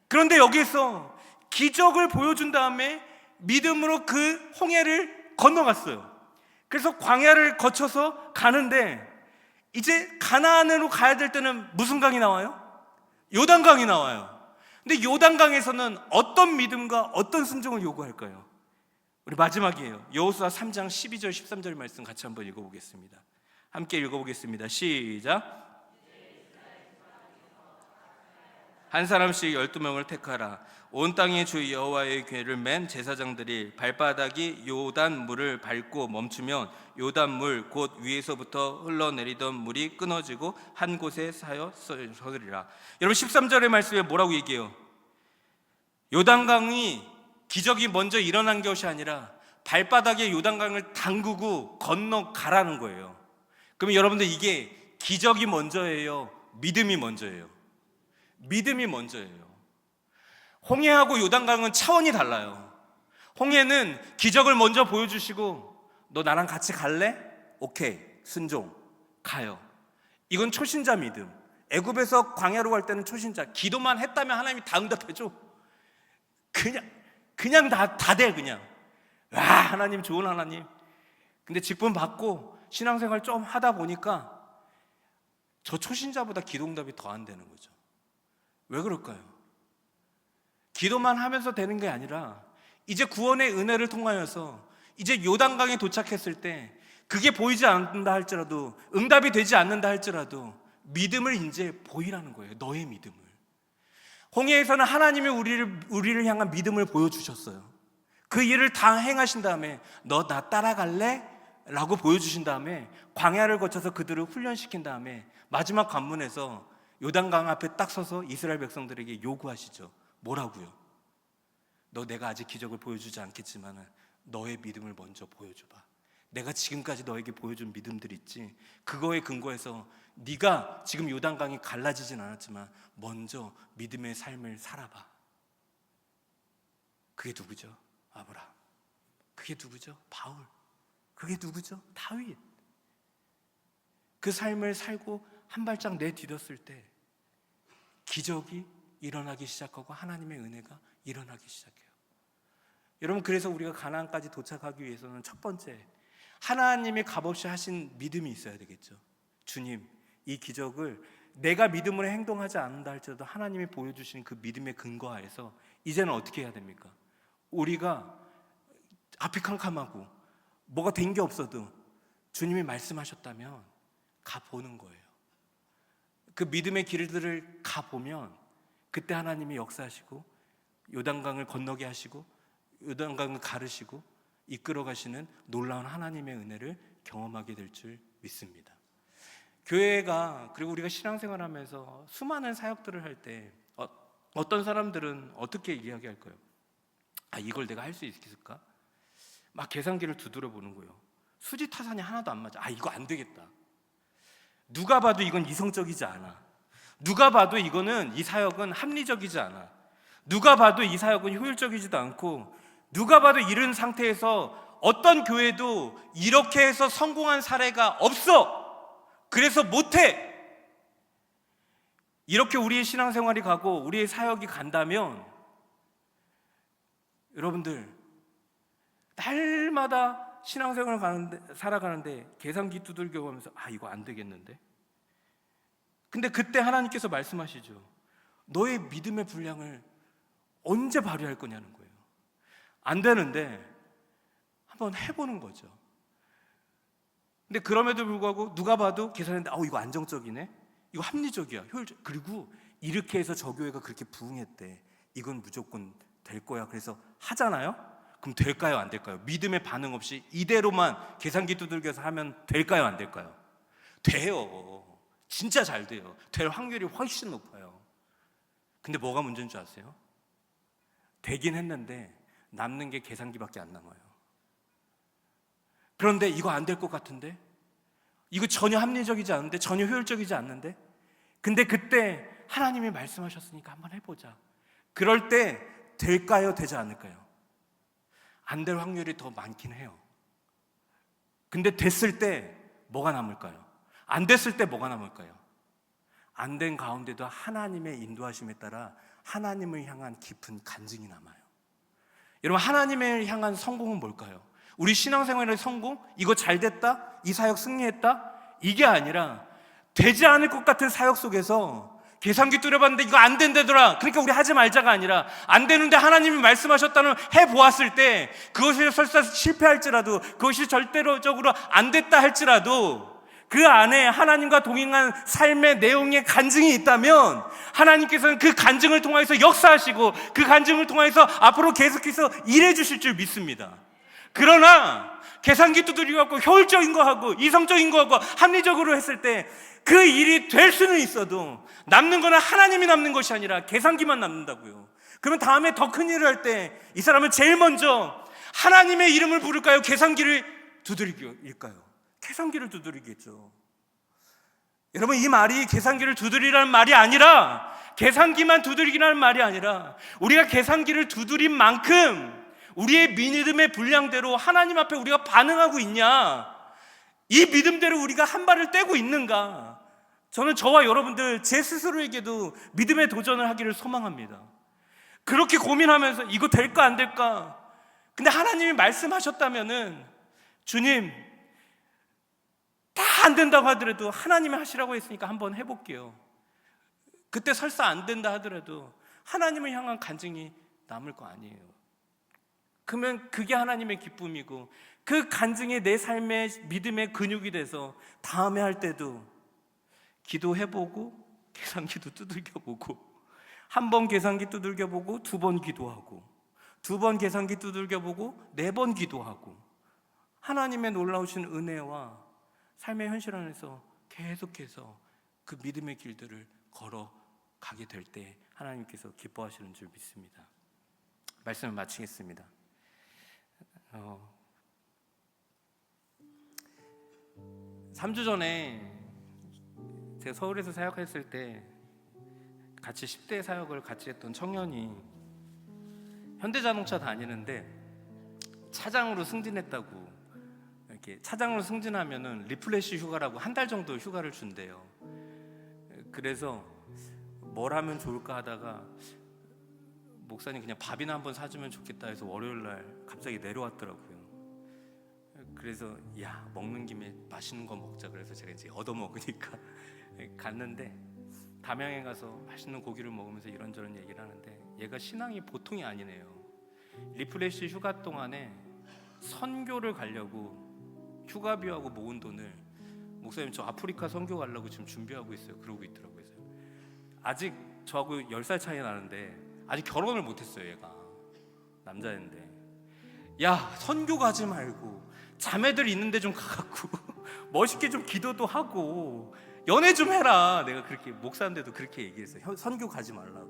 그런데 여기서 기적을 보여준 다음에 믿음으로 그 홍해를 건너갔어요. 그래서 광야를 거쳐서 가는데 이제 가나안으로 가야 될 때는 무슨 강이 나와요? 요단강이 나와요. 근데 요단강에서는 어떤 믿음과 어떤 순종을 요구할까요? 우리 마지막이에요. 여호수아 3장 12절 13절 말씀 같이 한번 읽어보겠습니다. 함께 읽어보겠습니다. 시작. 한 사람씩 12명을 택하라. 온 땅의 주 여호와의 궤를 맨 제사장들이 발바닥이 요단 물을 밟고 멈추면 요단 물 곧 위에서부터 흘러내리던 물이 끊어지고 한 곳에 쌓여 서리라. 여러분, 13절의 말씀에 뭐라고 얘기해요? 요단강이 기적이 먼저 일어난 것이 아니라 발바닥에 요단강을 담그고 건너가라는 거예요. 그러면 여러분들, 이게 기적이 먼저예요? 믿음이 먼저예요? 믿음이 먼저예요. 홍해하고 요단강은 차원이 달라요. 홍해는 기적을 먼저 보여주시고 너 나랑 같이 갈래? 오케이, 순종, 가요. 이건 초신자 믿음. 애굽에서 광야로 갈 때는 초신자. 기도만 했다면 하나님이 다 응답해줘. 그냥 다 돼. 그냥 와, 하나님 좋은 하나님. 근데 직분 받고 신앙생활 좀 하다 보니까 저 초신자보다 기도 응답이 더 안 되는 거죠. 왜 그럴까요? 기도만 하면서 되는 게 아니라 이제 구원의 은혜를 통하여서 이제 요단강에 도착했을 때 그게 보이지 않는다 할지라도, 응답이 되지 않는다 할지라도 믿음을 이제 보이라는 거예요. 너의 믿음을. 홍해에서는 하나님이 우리를 향한 믿음을 보여주셨어요. 그 일을 다 행하신 다음에 너 나 따라갈래? 라고 보여주신 다음에 광야를 거쳐서 그들을 훈련시킨 다음에 마지막 관문에서 요단강 앞에 딱 서서 이스라엘 백성들에게 요구하시죠. 뭐라고요? 너 내가 아직 기적을 보여주지 않겠지만 너의 믿음을 먼저 보여줘봐. 내가 지금까지 너에게 보여준 믿음들 있지, 그거에 근거해서 네가 지금 요단강이 갈라지진 않았지만 먼저 믿음의 삶을 살아봐. 그게 누구죠? 아브라함. 그게 누구죠? 바울. 그게 누구죠? 다윗. 그 삶을 살고 한 발짝 내디뎠을 때 기적이 일어나기 시작하고 하나님의 은혜가 일어나기 시작해요. 여러분, 그래서 우리가 가나안까지 도착하기 위해서는 첫 번째, 하나님이 값없이 하신 믿음이 있어야 되겠죠. 주님, 이 기적을 내가 믿음으로 행동하지 않는다 할지라도 하나님이 보여주신 그 믿음의 근거하에서 이제는 어떻게 해야 됩니까? 우리가 앞이 캄캄하고 뭐가 된 게 없어도 주님이 말씀하셨다면 가보는 거예요. 그 믿음의 길들을 가보면 그때 하나님이 역사하시고 요단강을 건너게 하시고 요단강을 가르시고 이끌어 가시는 놀라운 하나님의 은혜를 경험하게 될 줄 믿습니다. 교회가, 그리고 우리가 신앙생활하면서 수많은 사역들을 할 때 어떤 사람들은 어떻게 이야기할까요? 이걸 내가 할 수 있을까? 막 계산기를 두드려 보는 거예요. 수지 타산이 하나도 안 맞아. 이거 안 되겠다. 누가 봐도 이건 이성적이지 않아. 누가 봐도 이거는, 이 사역은 합리적이지 않아. 누가 봐도 이 사역은 효율적이지도 않고, 누가 봐도 이런 상태에서 어떤 교회도 이렇게 해서 성공한 사례가 없어. 그래서 못해. 이렇게 우리의 신앙생활이 가고 우리의 사역이 간다면 여러분들, 날마다 신앙생활을 살아가는데 계산기 두들겨 보면서 이거 안 되겠는데? 근데 그때 하나님께서 말씀하시죠. 너의 믿음의 분량을 언제 발휘할 거냐는 거예요. 안 되는데 한번 해보는 거죠. 근데 그럼에도 불구하고 누가 봐도 계산했는데 이거 안정적이네, 이거 합리적이야, 효율적. 그리고 이렇게 해서 저 교회가 그렇게 부흥했대. 이건 무조건 될 거야. 그래서 하잖아요. 그럼 될까요? 안 될까요? 믿음의 반응 없이 이대로만 계산기 두들겨서 하면 될까요? 안 될까요? 돼요. 진짜 잘 돼요. 될 확률이 훨씬 높아요. 근데 뭐가 문제인 줄 아세요? 되긴 했는데 남는 게 계산기밖에 안 남아요. 그런데 이거 안 될 것 같은데? 이거 전혀 합리적이지 않은데? 전혀 효율적이지 않는데? 근데 그때 하나님이 말씀하셨으니까 한번 해보자. 그럴 때 될까요? 되지 않을까요? 안 될 확률이 더 많긴 해요. 근데 됐을 때 뭐가 남을까요? 안 됐을 때 뭐가 남을까요? 안 된 가운데도 하나님의 인도하심에 따라 하나님을 향한 깊은 간증이 남아요. 여러분, 하나님을 향한 성공은 뭘까요? 우리 신앙생활의 성공? 이거 잘 됐다? 이 사역 승리했다? 이게 아니라 되지 않을 것 같은 사역 속에서 계산기 뚫어봤는데 이거 안 된다더라. 그러니까 우리 하지 말자가 아니라 안 되는데 하나님이 말씀하셨다는 해보았을 때 그것이 설사 실패할지라도, 그것이 절대적으로 안 됐다 할지라도 그 안에 하나님과 동행한 삶의 내용의 간증이 있다면 하나님께서는 그 간증을 통해서 역사하시고 그 간증을 통해서 앞으로 계속해서 일해 주실 줄 믿습니다. 그러나 계산기 두드리고 갖고 효율적인 거 하고 이성적인 거 하고 합리적으로 했을 때 그 일이 될 수는 있어도 남는 거는 하나님이 남는 것이 아니라 계산기만 남는다고요. 그러면 다음에 더 큰 일을 할 때 이 사람은 제일 먼저 하나님의 이름을 부를까요? 계산기를 두드릴까요? 계산기를 두드리겠죠. 여러분, 이 말이 계산기를 두드리라는 말이 아니라, 계산기만 두드리기라는 말이 아니라 우리가 계산기를 두드린 만큼 우리의 믿음의 분량대로 하나님 앞에 우리가 반응하고 있냐, 이 믿음대로 우리가 한 발을 떼고 있는가. 저는 저와 여러분들 제 스스로에게도 믿음의 도전을 하기를 소망합니다. 그렇게 고민하면서 이거 될까 안 될까? 근데 하나님이 말씀하셨다면은, 주님 다 안 된다고 하더라도 하나님이 하시라고 했으니까 한번 해볼게요. 그때 설사 안 된다 하더라도 하나님을 향한 간증이 남을 거 아니에요. 그러면 그게 하나님의 기쁨이고 그 간증이 내 삶의 믿음의 근육이 돼서 다음에 할 때도 기도해보고 계산기도 두들겨보고, 한 번 계산기 두들겨보고 두 번 기도하고, 두 번 계산기 두들겨보고 네 번 기도하고, 하나님의 놀라우신 은혜와 삶의 현실 안에서 계속해서 그 믿음의 길들을 걸어가게 될 때 하나님께서 기뻐하시는 줄 믿습니다. 말씀을 마치겠습니다. 3주 전에 제가 서울에서 사역했을 때 같이 10대 사역을 같이 했던 청년이 현대자동차 다니는데 차장으로 승진했다고, 이렇게 차장으로 승진하면은 리플래시 휴가라고 한 달 정도 휴가를 준대요. 그래서 뭘 하면 좋을까 하다가 목사님 그냥 밥이나 한번 사주면 좋겠다 해서 월요일 날 갑자기 내려왔더라고요. 그래서 야, 먹는 김에 맛있는 거 먹자 그래서 제가 이제 얻어먹으니까 갔는데, 담양에 가서 맛있는 고기를 먹으면서 이런저런 얘기를 하는데 얘가 신앙이 보통이 아니네요. 리프레시 휴가 동안에 선교를 가려고 휴가비하고 모은 돈을 목사님 저 아프리카 선교 가려고 지금 준비하고 있어요 그러고 있더라고요. 그래서 아직 저하고 10살 차이 나는데 아직 결혼을 못했어요. 얘가 남자인데, 야 선교 가지 말고 자매들 있는데 좀 가갖고 멋있게 좀 기도도 하고 연애 좀 해라. 내가 그렇게 목사인데도 그렇게 얘기했어요. 선교 가지 말라고.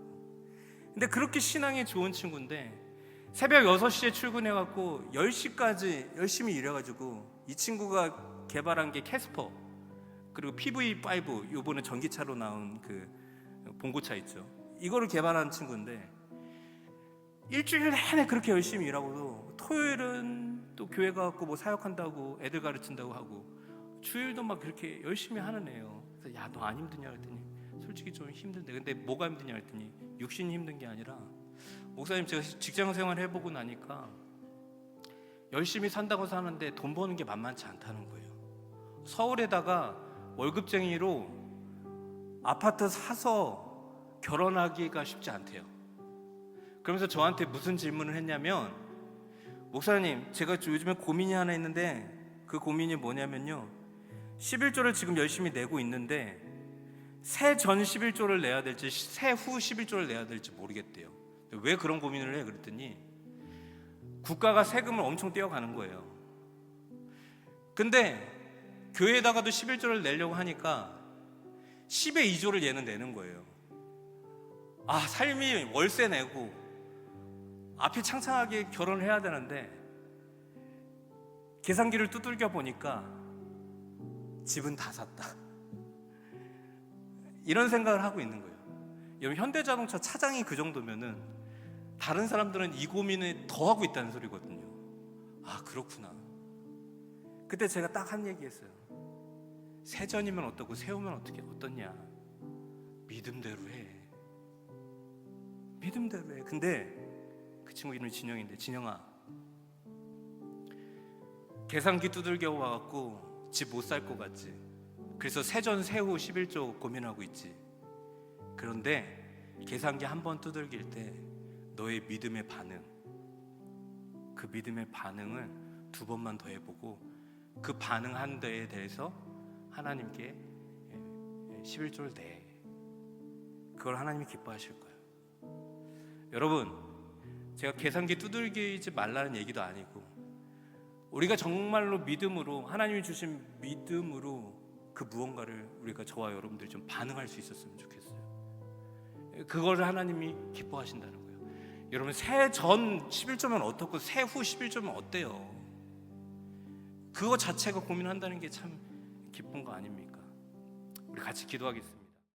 근데 그렇게 신앙이 좋은 친구인데 새벽 6시에 출근해갖고 10시까지 열심히 일해가지고, 이 친구가 개발한 게 캐스퍼 그리고 PV5 요번에 전기차로 나온 그 봉고차 있죠. 이거를 개발한 친구인데 일주일 내내 그렇게 열심히 일하고도 토요일은 또 교회 가갖고 뭐 사역한다고 애들 가르친다고 하고 주일도 막 그렇게 열심히 하는 애예요. 그래서 야, 너 안 힘드냐 그랬더니 솔직히 좀 힘든데, 근데 뭐가 힘드냐 그랬더니 육신이 힘든 게 아니라, 목사님 제가 직장 생활 해보고 나니까 열심히 산다고 사는데 돈 버는 게 만만치 않다는 거예요. 서울에다가 월급쟁이로 아파트 사서 결혼하기가 쉽지 않대요. 그러면서 저한테 무슨 질문을 했냐면, 목사님 제가 요즘에 고민이 하나 있는데 그 고민이 뭐냐면요, 11조를 지금 열심히 내고 있는데 새 전 11조를 내야 될지 새 후 11조를 내야 될지 모르겠대요. 왜 그런 고민을 해? 그랬더니 국가가 세금을 엄청 떼어가는 거예요. 근데 교회에다가도 11조를 내려고 하니까 10의 2조를 얘는 내는 거예요. 아, 삶이 월세 내고 앞이 창창하게 결혼을 해야 되는데 계산기를 두들겨 보니까 집은 다 샀다. 이런 생각을 하고 있는 거예요. 여러분, 현대자동차 차장이 그 정도면은 다른 사람들은 이 고민을 더 하고 있다는 소리거든요. 아, 그렇구나. 그때 제가 딱 한 얘기 했어요. 세전이면 어떻고 세우면 어떻냐. 믿음대로 해. 믿음대로 해. 근데 그 친구 이름이 진영인데, 진영아, 계산기 두들겨 와갖고 집 못 살 것 같지? 그래서 세전 세후 11조 고민하고 있지. 그런데 계산기 한 번 두들길 때 너의 믿음의 반응, 그 믿음의 반응을 2번만 더 해보고 그 반응한 데에 대해서 하나님께 11조를 내. 그걸 하나님이 기뻐하실 거예요. 여러분, 제가 계산기 두들기지 말라는 얘기도 아니고, 우리가 정말로 믿음으로, 하나님이 주신 믿음으로 그 무언가를 우리가, 저와 여러분들이 좀 반응할 수 있었으면 좋겠어요. 그거를 하나님이 기뻐하신다는 거예요. 여러분, 새 전 11조면 어떻고 새 후 11조면 어때요? 그거 자체가 고민한다는 게 참 기쁜 거 아닙니까? 우리 같이 기도하겠습니다.